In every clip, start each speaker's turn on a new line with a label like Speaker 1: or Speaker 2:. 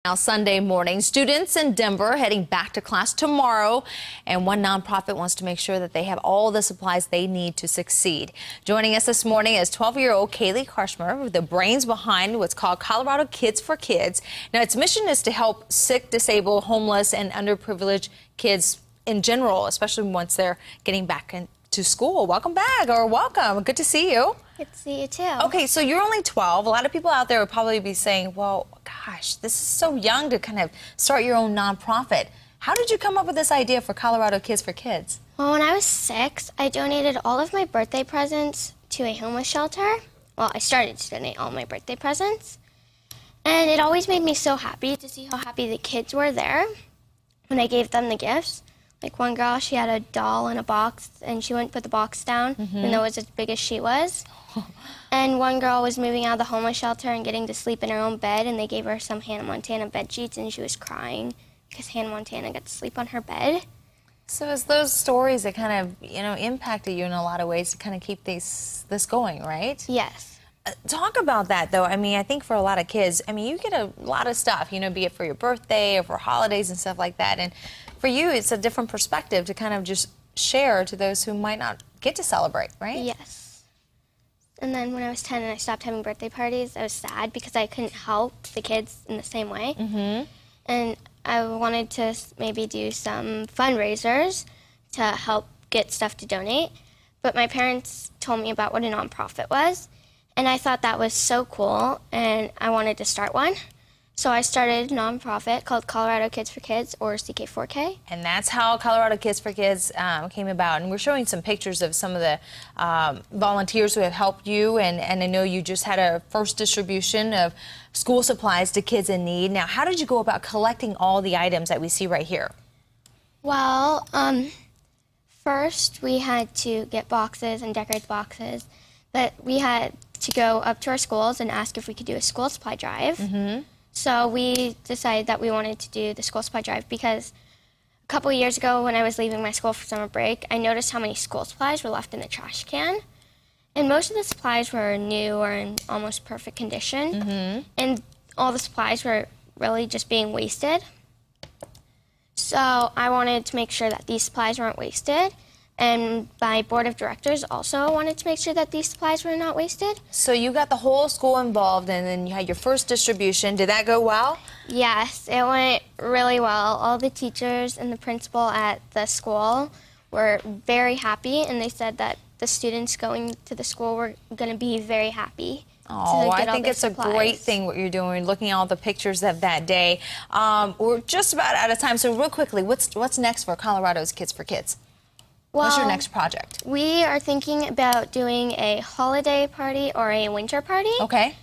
Speaker 1: Now Sunday morning, students in Denver heading back to class tomorrow, and one nonprofit wants to make sure that they have all the supplies they need to succeed. Joining us this morning is 12-year-old Kaylee Karshmer, the brains behind what's called Colorado Kids for Kids. Now its mission is to help sick, disabled, homeless, and underprivileged kids in general, especially once they're getting back into school. Welcome back, or welcome. Good to see you.
Speaker 2: Good to see you too.
Speaker 1: Okay, so you're only 12. A lot of people out there would probably be saying, well, gosh, this is so young to kind of start your own nonprofit. How did you come up with this idea for Colorado Kids for Kids?
Speaker 2: Well, when I was 6, I donated all of my birthday presents to a homeless shelter. Well, I started to donate all my birthday presents. And it always made me so happy to see how happy the kids were there when I gave them the gifts. Like one girl, she had a doll in a box, and she wouldn't put the box down, even though it was as big as she was. And one girl was moving out of the homeless shelter and getting to sleep in her own bed, and they gave her some Hannah Montana bed sheets, and she was crying because Hannah Montana got to sleep on her bed.
Speaker 1: So it's those stories that kind of, impacted you in a lot of ways to kind of keep this going, right?
Speaker 2: Yes.
Speaker 1: Talk about that, though. I mean, I think for a lot of kids, you get a lot of stuff, be it for your birthday or for holidays and stuff like that. And for you, it's a different perspective to kind of just share to those who might not get to celebrate, right?
Speaker 2: Yes. And then when I was 10 and I stopped having birthday parties, I was sad because I couldn't help the kids in the same way. And I wanted to maybe do some fundraisers to help get stuff to donate. But my parents told me about what a nonprofit was. And I thought that was so cool, and I wanted to start one. So I started a nonprofit called Colorado Kids for Kids, or CK4K.
Speaker 1: And that's how Colorado Kids for Kids came about. And we're showing some pictures of some of the volunteers who have helped you. And I know you just had a first distribution of school supplies to kids in need. Now, how did you go about collecting all the items that we see right here?
Speaker 2: Well, first we had to get boxes and decorate the boxes. But we had to go up to our schools and ask if we could do a school supply drive. So we decided that we wanted to do the school supply drive because a couple of years ago when I was leaving my school for summer break, I noticed how many school supplies were left in the trash can. And most of the supplies were new or in almost perfect condition. And all the supplies were really just being wasted. So I wanted to make sure that these supplies weren't wasted. And my board of directors also wanted to make sure that these supplies were not wasted.
Speaker 1: So you got the whole school involved, and then you had your first distribution. Did that go well?
Speaker 2: Yes, it went really well. All the teachers and the principal at the school were very happy, and they said that the students going to the school were going to be very happy.
Speaker 1: Oh, I think it's a great thing what you're doing, looking at all the pictures of that day. We're just about out of time, so real quickly, what's next for Colorado's Kids for Kids?
Speaker 2: Well,
Speaker 1: what's your next project?
Speaker 2: We are thinking about doing a holiday party or a winter party.
Speaker 1: Okay.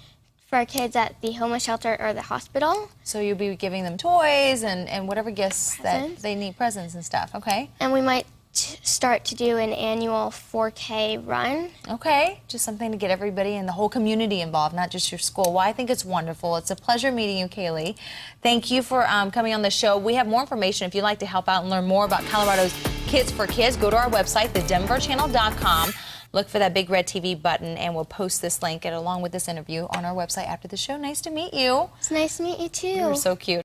Speaker 2: For kids at the homeless shelter or the hospital.
Speaker 1: So you'll be giving them toys and whatever gifts that they need, presents and stuff, okay?
Speaker 2: And we might start to do an annual 4K run.
Speaker 1: Okay, just something to get everybody and the whole community involved, not just your school. Well, I think it's wonderful. It's a pleasure meeting you, Kaylee. Thank you for coming on the show. We have more information if you'd like to help out and learn more about Colorado's Kids for Kids. Go to our website, thedenverchannel.com. Look for that big red TV button, and we'll post this link along with this interview on our website after the show. Nice to meet you.
Speaker 2: It's nice to meet you, too.
Speaker 1: You're so cute.